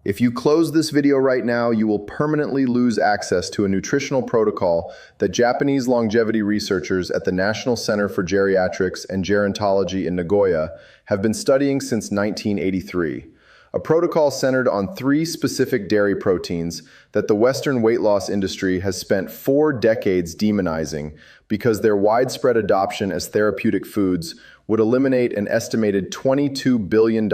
If you close this video right now, you will permanently lose access to a nutritional protocol that Japanese longevity researchers at the National Center for Geriatrics and Gerontology in Nagoya have been studying since 1983. A protocol centered on 3 specific dairy proteins that the Western weight loss industry has spent 4 decades demonizing because their widespread adoption as therapeutic foods would eliminate an estimated $22 billion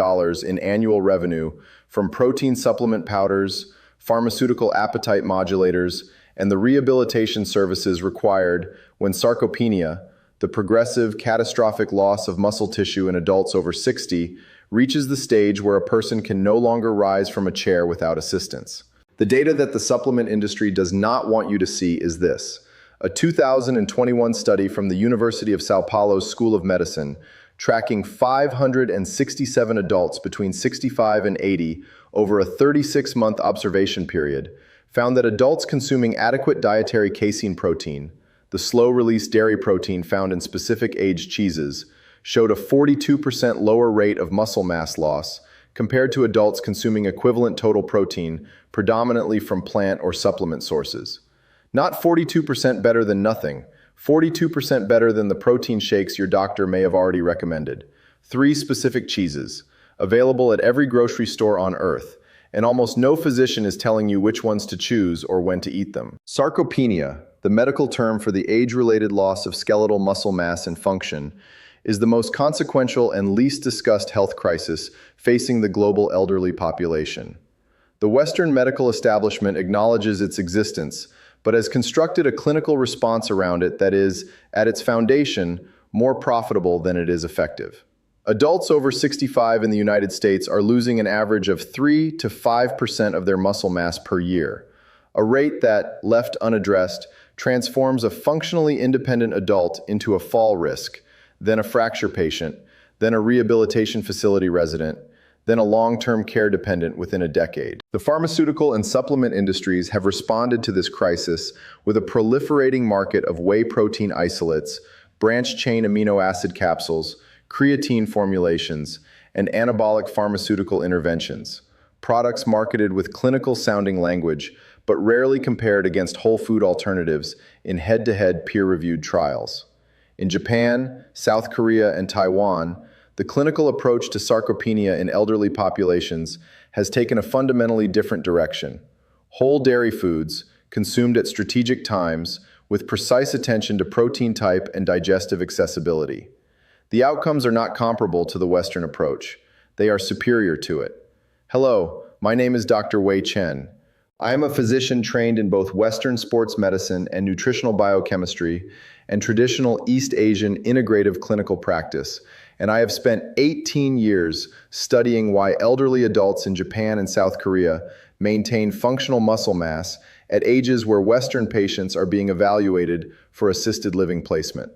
in annual revenue from protein supplement powders, pharmaceutical appetite modulators, and the rehabilitation services required when sarcopenia, the progressive catastrophic loss of muscle tissue in adults over 60, reaches the stage where a person can no longer rise from a chair without assistance. The data that the supplement industry does not want you to see is this. A 2021 study from the University of Sao Paulo's School of Medicine, tracking 567 adults between 65 and 80 over a 36-month observation period, found that adults consuming adequate dietary casein protein, the slow-release dairy protein found in specific aged cheeses, showed a 42% lower rate of muscle mass loss compared to adults consuming equivalent total protein predominantly from plant or supplement sources. Not 42% better than nothing, 42% better than the protein shakes your doctor may have already recommended. 3 specific cheeses, available at every grocery store on Earth, and almost no physician is telling you which ones to choose or when to eat them. Sarcopenia, the medical term for the age-related loss of skeletal muscle mass and function, is the most consequential and least discussed health crisis facing the global elderly population. The Western medical establishment acknowledges its existence, but has constructed a clinical response around it that is, at its foundation, more profitable than it is effective. Adults over 65 in the United States are losing an average of 3 to 5% of their muscle mass per year, a rate that, left unaddressed, transforms a functionally independent adult into a fall risk, then a fracture patient, then a rehabilitation facility resident, then a long-term care dependent within a decade. The pharmaceutical and supplement industries have responded to this crisis with a proliferating market of whey protein isolates, branched-chain amino acid capsules, creatine formulations, and anabolic pharmaceutical interventions, products marketed with clinical-sounding language but rarely compared against whole food alternatives in head-to-head peer-reviewed trials. In Japan, South Korea, and Taiwan, the clinical approach to sarcopenia in elderly populations has taken a fundamentally different direction. Whole dairy foods, consumed at strategic times, with precise attention to protein type and digestive accessibility. The outcomes are not comparable to the Western approach. They are superior to it. Hello, my name is Dr. Wei Chen. I am a physician trained in both Western sports medicine and nutritional biochemistry and traditional East Asian integrative clinical practice, and I have spent 18 years studying why elderly adults in Japan and South Korea maintain functional muscle mass at ages where Western patients are being evaluated for assisted living placement.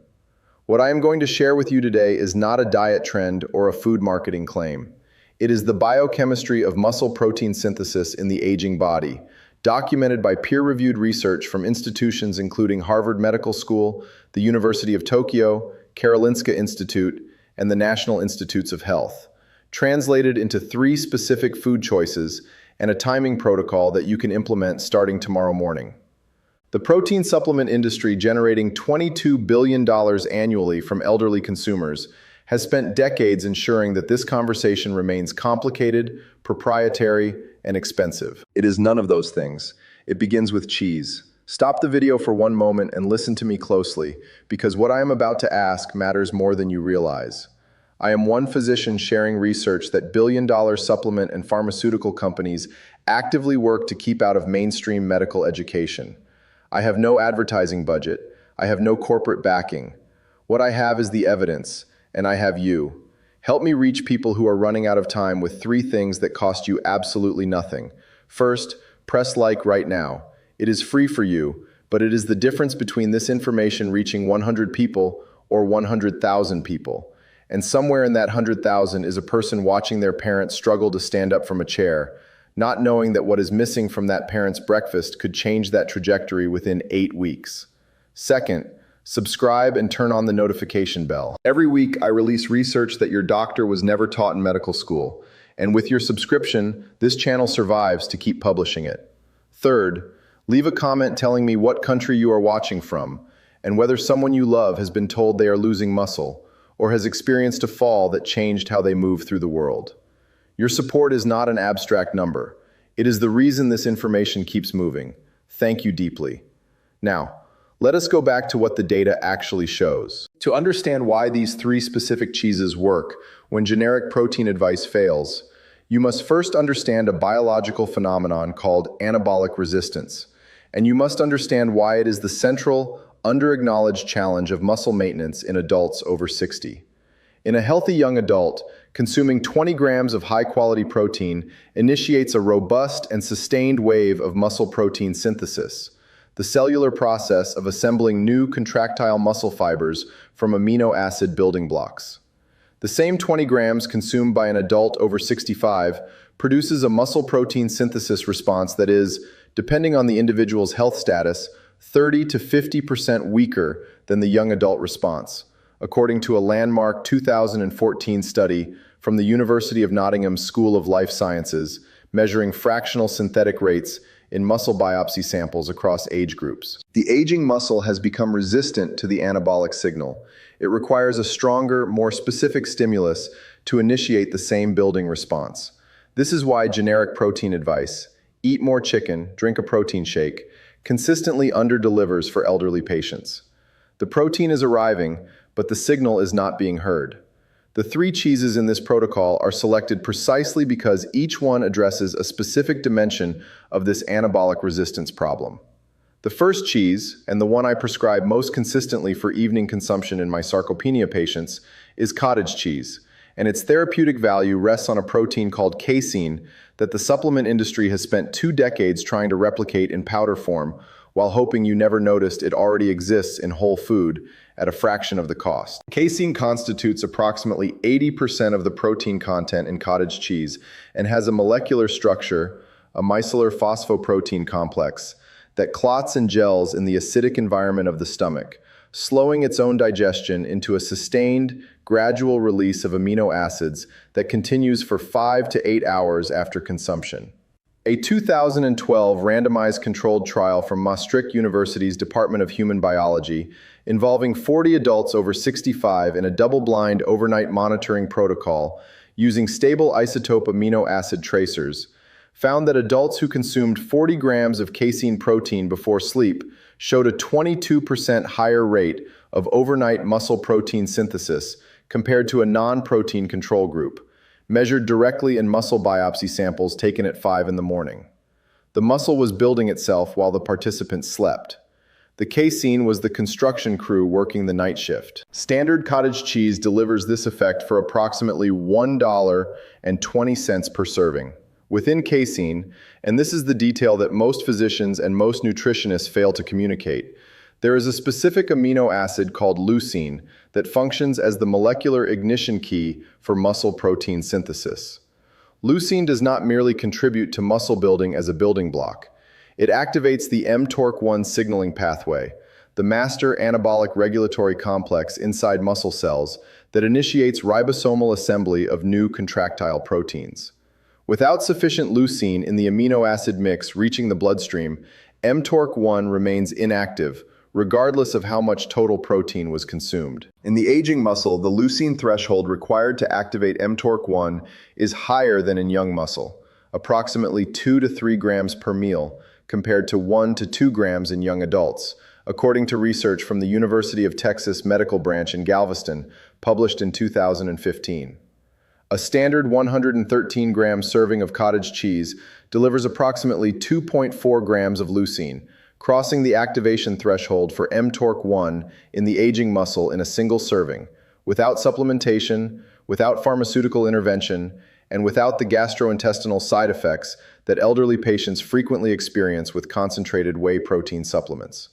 What I am going to share with you today is not a diet trend or a food marketing claim. It is the biochemistry of muscle protein synthesis in the aging body, documented by peer-reviewed research from institutions including Harvard Medical School, the University of Tokyo, Karolinska Institute, and the National Institutes of Health, translated into 3 specific food choices and a timing protocol that you can implement starting tomorrow morning. The protein supplement industry, generating $22 billion annually from elderly consumers, has spent decades ensuring that this conversation remains complicated, proprietary, and expensive. It is none of those things. It begins with cheese. Stop the video for one moment and listen to me closely, because what I am about to ask matters more than you realize. I am one physician sharing research that billion-dollar supplement and pharmaceutical companies actively work to keep out of mainstream medical education. I have no advertising budget. I have no corporate backing. What I have is the evidence, and I have you. Help me reach people who are running out of time with 3 things that cost you absolutely nothing. First, press like right now. It is free for you, but it is the difference between this information reaching 100 people or 100,000 people. And somewhere in that 100,000 is a person watching their parents struggle to stand up from a chair, not knowing that what is missing from that parent's breakfast could change that trajectory within 8 weeks. Second, subscribe and turn on the notification bell. Every week, I release research that your doctor was never taught in medical school. And with your subscription, this channel survives to keep publishing it. Third, leave a comment telling me what country you are watching from, and whether someone you love has been told they are losing muscle, or has experienced a fall that changed how they move through the world. Your support is not an abstract number. It is the reason this information keeps moving. Thank you deeply. Now, let us go back to what the data actually shows. To understand why these three specific cheeses work when generic protein advice fails, you must first understand a biological phenomenon called anabolic resistance, and you must understand why it is the central, under-acknowledged challenge of muscle maintenance in adults over 60. In a healthy young adult, consuming 20 grams of high-quality protein initiates a robust and sustained wave of muscle protein synthesis, the cellular process of assembling new contractile muscle fibers from amino acid building blocks. The same 20 grams consumed by an adult over 65 produces a muscle protein synthesis response that is, depending on the individual's health status, 30 to 50% weaker than the young adult response, according to a landmark 2014 study from the University of Nottingham School of Life Sciences, measuring fractional synthetic rates in muscle biopsy samples across age groups. The aging muscle has become resistant to the anabolic signal. It requires a stronger, more specific stimulus to initiate the same building response. This is why generic protein advice, eat more chicken, drink a protein shake, consistently underdelivers for elderly patients. The protein is arriving, but the signal is not being heard. The three cheeses in this protocol are selected precisely because each one addresses a specific dimension of this anabolic resistance problem. The first cheese, and the one I prescribe most consistently for evening consumption in my sarcopenia patients, is cottage cheese, and its therapeutic value rests on a protein called casein that the supplement industry has spent 2 decades trying to replicate in powder form, while hoping you never noticed it already exists in whole food at a fraction of the cost. Casein constitutes approximately 80% of the protein content in cottage cheese and has a molecular structure, a micellar phosphoprotein complex, that clots and gels in the acidic environment of the stomach, slowing its own digestion into a sustained, gradual release of amino acids that continues for 5 to 8 hours after consumption. A 2012 randomized controlled trial from Maastricht University's Department of Human Biology, involving 40 adults over 65 in a double-blind overnight monitoring protocol using stable isotope amino acid tracers, found that adults who consumed 40 grams of casein protein before sleep showed a 22% higher rate of overnight muscle protein synthesis compared to a non-protein control group, measured directly in muscle biopsy samples taken at 5 in the morning. The muscle was building itself while the participants slept. The casein was the construction crew working the night shift. Standard cottage cheese delivers this effect for approximately $1.20 per serving. Within casein, and this is the detail that most physicians and most nutritionists fail to communicate, there is a specific amino acid called leucine that functions as the molecular ignition key for muscle protein synthesis. Leucine does not merely contribute to muscle building as a building block. It activates the mTORC1 signaling pathway, the master anabolic regulatory complex inside muscle cells that initiates ribosomal assembly of new contractile proteins. Without sufficient leucine in the amino acid mix reaching the bloodstream, mTORC1 remains inactive, regardless of how much total protein was consumed. In the aging muscle, the leucine threshold required to activate mTORC1 is higher than in young muscle, approximately 2 to 3 grams per meal, compared to 1 to 2 grams in young adults, according to research from the University of Texas Medical Branch in Galveston, published in 2015. A standard 113-gram serving of cottage cheese delivers approximately 2.4 grams of leucine, crossing the activation threshold for mTORC1 in the aging muscle in a single serving, without supplementation, without pharmaceutical intervention, and without the gastrointestinal side effects that elderly patients frequently experience with concentrated whey protein supplements.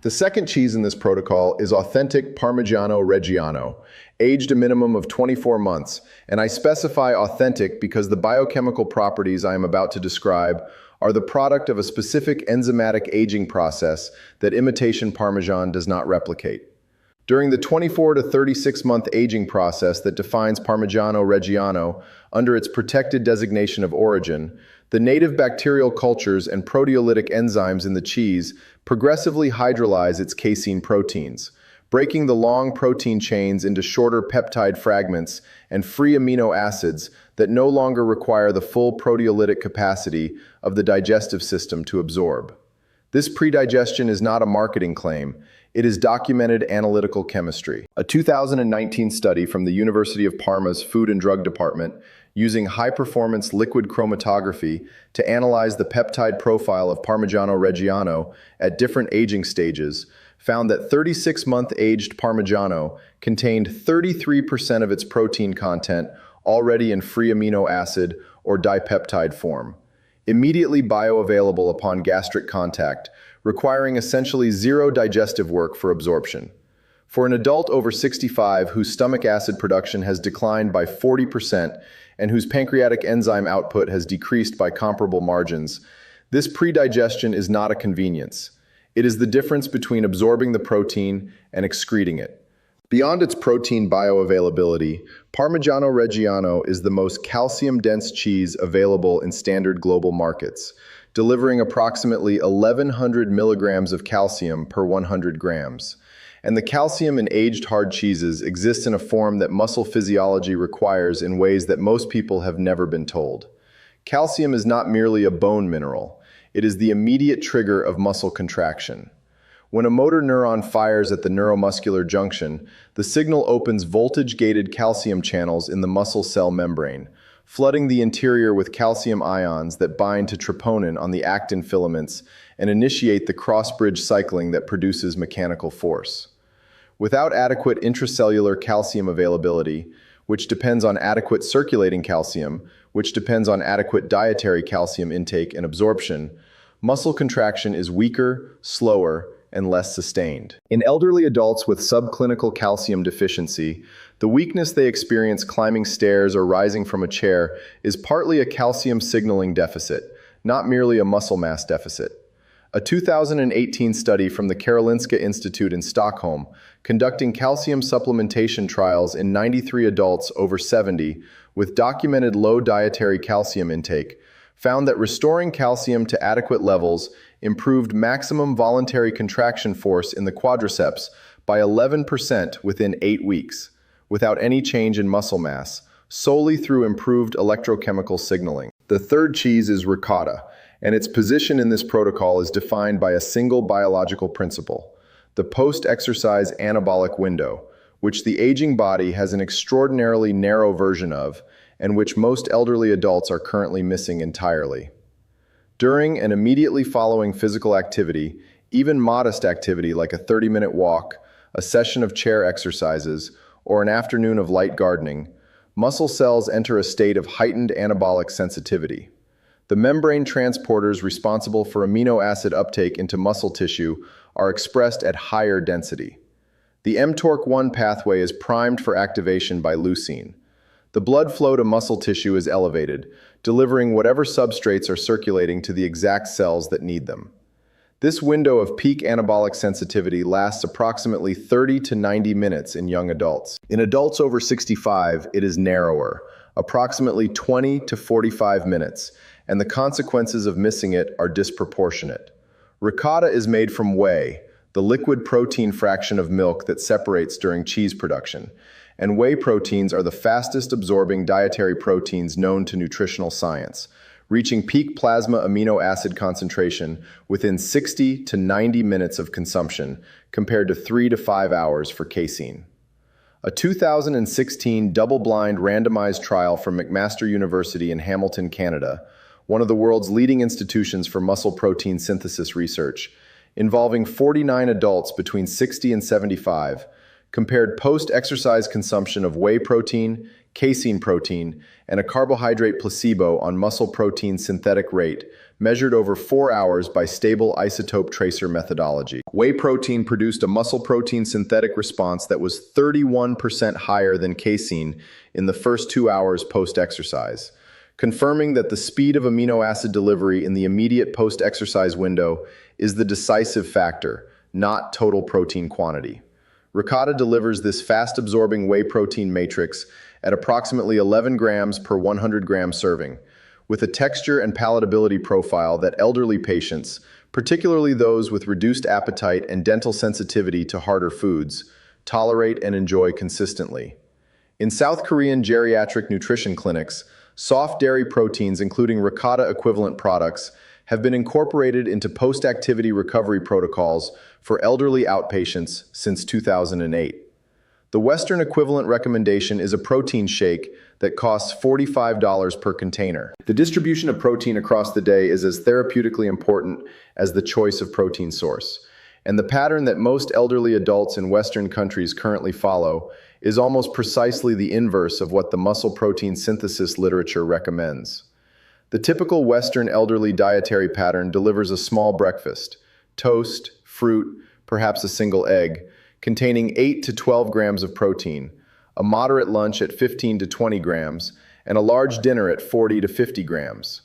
The second cheese in this protocol is authentic Parmigiano Reggiano, aged a minimum of 24 months, and I specify authentic because the biochemical properties I am about to describe are the product of a specific enzymatic aging process that imitation Parmesan does not replicate. During the 24 to 36-month aging process that defines Parmigiano Reggiano under its protected designation of origin, the native bacterial cultures and proteolytic enzymes in the cheese progressively hydrolyze its casein proteins, breaking the long protein chains into shorter peptide fragments and free amino acids that no longer require the full proteolytic capacity of the digestive system to absorb. This predigestion is not a marketing claim. It is documented analytical chemistry. A 2019 study from the University of Parma's Food and Drug Department, using high-performance liquid chromatography to analyze the peptide profile of Parmigiano Reggiano at different aging stages, found that 36-month aged Parmigiano contained 33% of its protein content already in free amino acid or dipeptide form, immediately bioavailable upon gastric contact, requiring essentially zero digestive work for absorption. For an adult over 65 whose stomach acid production has declined by 40% and whose pancreatic enzyme output has decreased by comparable margins, this predigestion is not a convenience. It is the difference between absorbing the protein and excreting it. Beyond its protein bioavailability, Parmigiano Reggiano is the most calcium-dense cheese available in standard global markets, delivering approximately 1,100 milligrams of calcium per 100 grams. And the calcium in aged hard cheeses exists in a form that muscle physiology requires in ways that most people have never been told. Calcium is not merely a bone mineral. It is the immediate trigger of muscle contraction. When a motor neuron fires at the neuromuscular junction, the signal opens voltage-gated calcium channels in the muscle cell membrane, flooding the interior with calcium ions that bind to troponin on the actin filaments and initiate the cross-bridge cycling that produces mechanical force. Without adequate intracellular calcium availability, which depends on adequate circulating calcium, which depends on adequate dietary calcium intake and absorption, muscle contraction is weaker, slower, and less sustained. In elderly adults with subclinical calcium deficiency, the weakness they experience climbing stairs or rising from a chair is partly a calcium signaling deficit, not merely a muscle mass deficit. A 2018 study from the Karolinska Institute in Stockholm, conducting calcium supplementation trials in 93 adults over 70 with documented low dietary calcium intake, found that restoring calcium to adequate levels improved maximum voluntary contraction force in the quadriceps by 11% within 8 weeks, without any change in muscle mass, solely through improved electrochemical signaling. The third cheese is ricotta, and its position in this protocol is defined by a single biological principle, the post-exercise anabolic window, which the aging body has an extraordinarily narrow version of, and which most elderly adults are currently missing entirely. During and immediately following physical activity, even modest activity like a 30-minute walk, a session of chair exercises, or an afternoon of light gardening, muscle cells enter a state of heightened anabolic sensitivity. The membrane transporters responsible for amino acid uptake into muscle tissue are expressed at higher density. The mTORC1 pathway is primed for activation by leucine. The blood flow to muscle tissue is elevated, delivering whatever substrates are circulating to the exact cells that need them. This window of peak anabolic sensitivity lasts approximately 30 to 90 minutes in young adults. In adults over 65, it is narrower, approximately 20 to 45 minutes, and the consequences of missing it are disproportionate. Ricotta is made from whey, the liquid protein fraction of milk that separates during cheese production, and whey proteins are the fastest absorbing dietary proteins known to nutritional science, reaching peak plasma amino acid concentration within 60 to 90 minutes of consumption, compared to 3 to 5 hours for casein. A 2016 double-blind randomized trial from McMaster University in Hamilton, Canada, one of the world's leading institutions for muscle protein synthesis research, involving 49 adults between 60 and 75, compared post-exercise consumption of whey protein, casein protein, and a carbohydrate placebo on muscle protein synthetic rate, measured over 4 hours by stable isotope tracer methodology. Whey protein produced a muscle protein synthetic response that was 31% higher than casein in the first 2 hours post-exercise, confirming that the speed of amino acid delivery in the immediate post-exercise window is the decisive factor, not total protein quantity. Ricotta delivers this fast-absorbing whey protein matrix at approximately 11 grams per 100 gram serving, with a texture and palatability profile that elderly patients, particularly those with reduced appetite and dental sensitivity to harder foods, tolerate and enjoy consistently. In South Korean geriatric nutrition clinics, soft dairy proteins, including ricotta-equivalent products, have been incorporated into post-activity recovery protocols for elderly outpatients since 2008. The Western equivalent recommendation is a protein shake that costs $45 per container. The distribution of protein across the day is as therapeutically important as the choice of protein source. And the pattern that most elderly adults in Western countries currently follow is almost precisely the inverse of what the muscle protein synthesis literature recommends. The typical Western elderly dietary pattern delivers a small breakfast, toast, fruit, perhaps a single egg, containing 8 to 12 grams of protein, a moderate lunch at 15 to 20 grams, and a large dinner at 40 to 50 grams.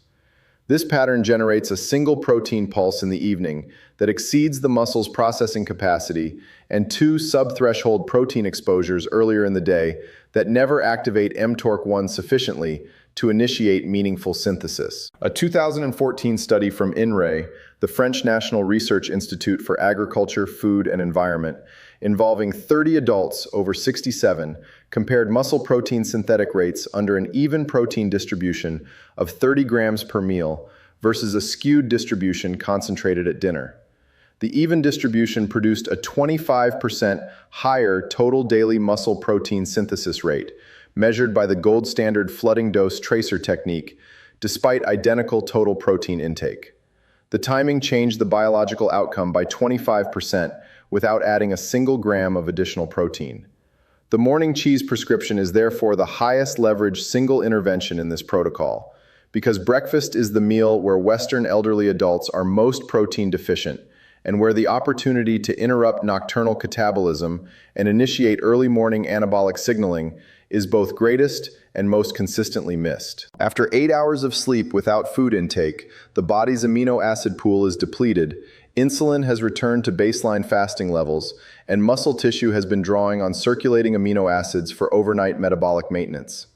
This pattern generates a single protein pulse in the evening that exceeds the muscle's processing capacity and 2 subthreshold protein exposures earlier in the day that never activate mTORC1 sufficiently to initiate meaningful synthesis. A 2014 study from INRAE, the French National Research Institute for Agriculture, Food, and Environment, involving 30 adults over 67, compared muscle protein synthetic rates under an even protein distribution of 30 grams per meal versus a skewed distribution concentrated at dinner. The even distribution produced a 25% higher total daily muscle protein synthesis rate, measured by the gold standard flooding dose tracer technique, despite identical total protein intake. The timing changed the biological outcome by 25% without adding a single gram of additional protein. The morning cheese prescription is therefore the highest leverage single intervention in this protocol, because breakfast is the meal where Western elderly adults are most protein deficient, and where the opportunity to interrupt nocturnal catabolism and initiate early morning anabolic signaling is both greatest and most consistently missed. After 8 hours of sleep without food intake, the body's amino acid pool is depleted, insulin has returned to baseline fasting levels, and muscle tissue has been drawing on circulating amino acids for overnight metabolic maintenance.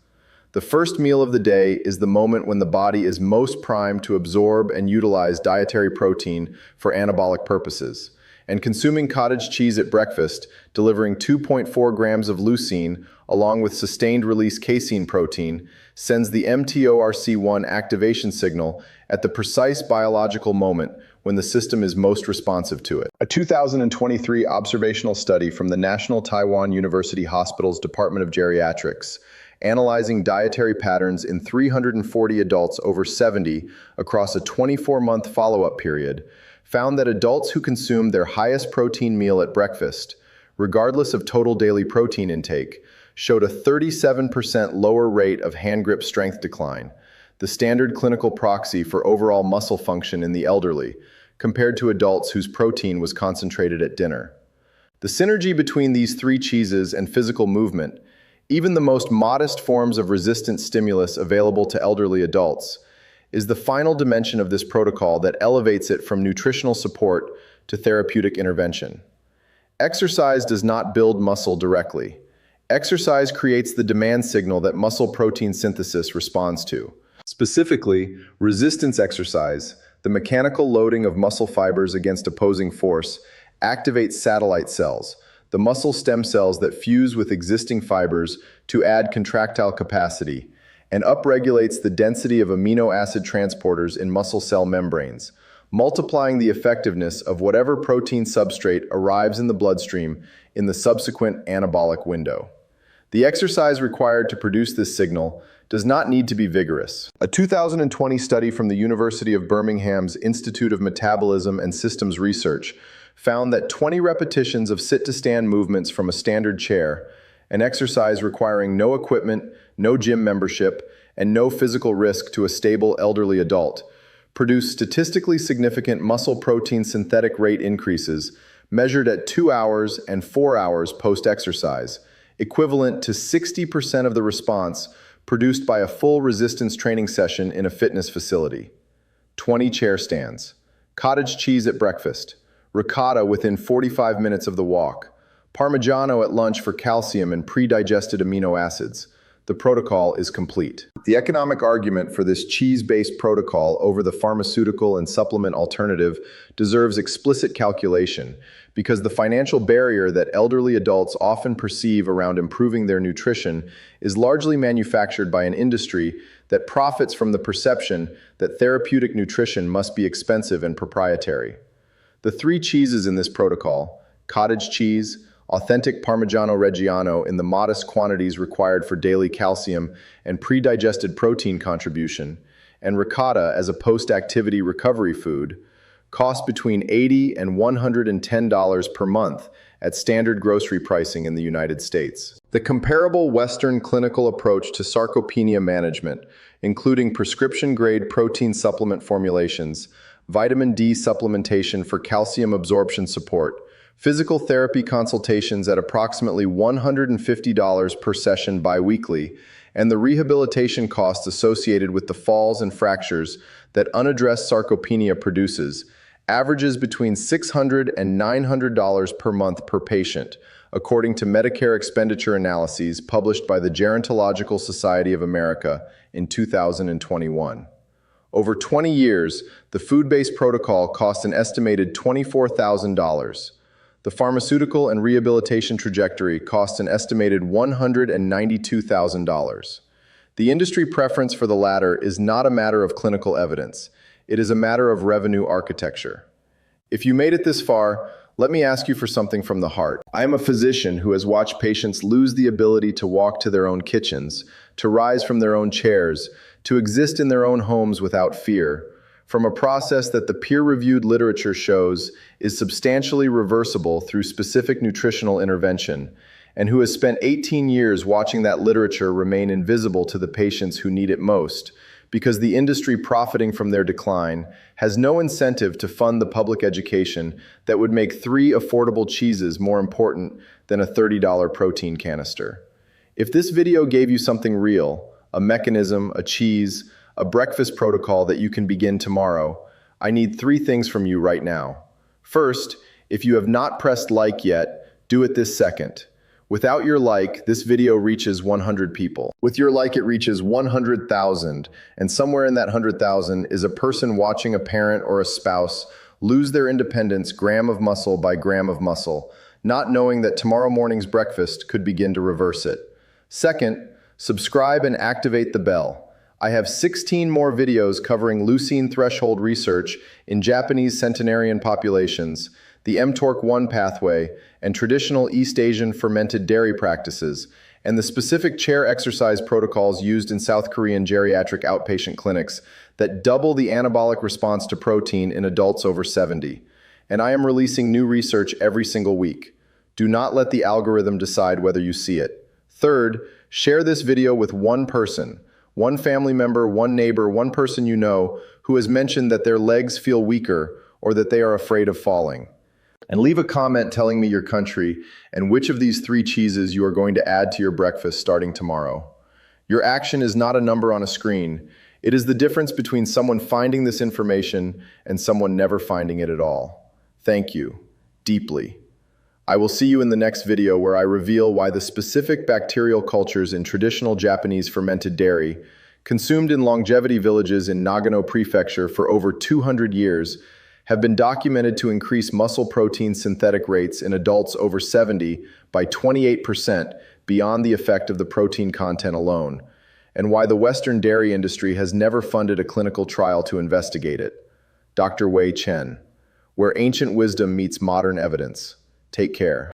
The first meal of the day is the moment when the body is most primed to absorb and utilize dietary protein for anabolic purposes. And consuming cottage cheese at breakfast, delivering 2.4 grams of leucine along with sustained release casein protein, sends the mTORC1 activation signal at the precise biological moment when the system is most responsive to it. A 2023 observational study from the National Taiwan University Hospital's Department of Geriatrics, analyzing dietary patterns in 340 adults over 70 across a 24-month follow-up period, found that adults who consumed their highest protein meal at breakfast, regardless of total daily protein intake, showed a 37% lower rate of hand grip strength decline, the standard clinical proxy for overall muscle function in the elderly, compared to adults whose protein was concentrated at dinner. The synergy between these 3 cheeses and physical movement, even the most modest forms of resistant stimulus available to elderly adults, is the final dimension of this protocol that elevates it from nutritional support to therapeutic intervention. Exercise does not build muscle directly. Exercise creates the demand signal that muscle protein synthesis responds to. Specifically, resistance exercise, the mechanical loading of muscle fibers against opposing force, activates satellite cells, the muscle stem cells that fuse with existing fibers to add contractile capacity, and upregulates the density of amino acid transporters in muscle cell membranes, multiplying the effectiveness of whatever protein substrate arrives in the bloodstream in the subsequent anabolic window. The exercise required to produce this signal does not need to be vigorous. A 2020 study from the University of Birmingham's Institute of Metabolism and Systems Research found that 20 repetitions of sit-to-stand movements from a standard chair, an exercise requiring no equipment, no gym membership, and no physical risk to a stable elderly adult, produce statistically significant muscle protein synthetic rate increases measured at 2 hours and 4 hours post-exercise, equivalent to 60% of the response produced by a full resistance training session in a fitness facility. 20 chair stands, cottage cheese at breakfast, ricotta within 45 minutes of the walk, Parmigiano at lunch for calcium and pre-digested amino acids. The protocol is complete. The economic argument for this cheese-based protocol over the pharmaceutical and supplement alternative deserves explicit calculation, because the financial barrier that elderly adults often perceive around improving their nutrition is largely manufactured by an industry that profits from the perception that therapeutic nutrition must be expensive and proprietary. The three cheeses in this protocol, cottage cheese, authentic Parmigiano Reggiano in the modest quantities required for daily calcium and pre-digested protein contribution, and ricotta as a post-activity recovery food, cost between $80 and $110 per month at standard grocery pricing in the United States. The comparable Western clinical approach to sarcopenia management, including prescription-grade protein supplement formulations, vitamin D supplementation for calcium absorption support, physical therapy consultations at approximately $150 per session biweekly, and the rehabilitation costs associated with the falls and fractures that unaddressed sarcopenia produces, averages between $600 and $900 per month per patient, according to Medicare expenditure analyses published by the Gerontological Society of America in 2021. Over 20 years, the food-based protocol cost an estimated $24,000. The pharmaceutical and rehabilitation trajectory cost an estimated $192,000. The industry preference for the latter is not a matter of clinical evidence. It is a matter of revenue architecture. If you made it this far, let me ask you for something from the heart. I am a physician who has watched patients lose the ability to walk to their own kitchens, to rise from their own chairs, to exist in their own homes without fear, from a process that the peer-reviewed literature shows is substantially reversible through specific nutritional intervention, and who has spent 18 years watching that literature remain invisible to the patients who need it most, because the industry profiting from their decline has no incentive to fund the public education that would make 3 affordable cheeses more important than a $30 protein canister. If this video gave you something real, a mechanism, a cheese, a breakfast protocol that you can begin tomorrow, I need 3 things from you right now. First, if you have not pressed like yet, do it this second. Without your like, this video reaches 100 people. With your like, it reaches 100,000, and somewhere in that 100,000 is a person watching a parent or a spouse lose their independence gram of muscle by gram of muscle, not knowing that tomorrow morning's breakfast could begin to reverse it. Second, subscribe and activate the bell. I have 16 more videos covering leucine threshold research in Japanese centenarian populations, the mTORC1 pathway, and traditional East Asian fermented dairy practices, and the specific chair exercise protocols used in South Korean geriatric outpatient clinics that double the anabolic response to protein in adults over 70. And I am releasing new research every single week. Do not let the algorithm decide whether you see it. Third, share this video with one person. One family member, one neighbor, one person you know who has mentioned that their legs feel weaker or that they are afraid of falling. And leave a comment telling me your country and which of these 3 cheeses you are going to add to your breakfast starting tomorrow. Your action is not a number on a screen. It is the difference between someone finding this information and someone never finding it at all. Thank you, deeply. I will see you in the next video where I reveal why the specific bacterial cultures in traditional Japanese fermented dairy, consumed in longevity villages in Nagano Prefecture for over 200 years, have been documented to increase muscle protein synthetic rates in adults over 70 by 28% beyond the effect of the protein content alone, and why the Western dairy industry has never funded a clinical trial to investigate it. Dr. Wei Chen, where ancient wisdom meets modern evidence. Take care.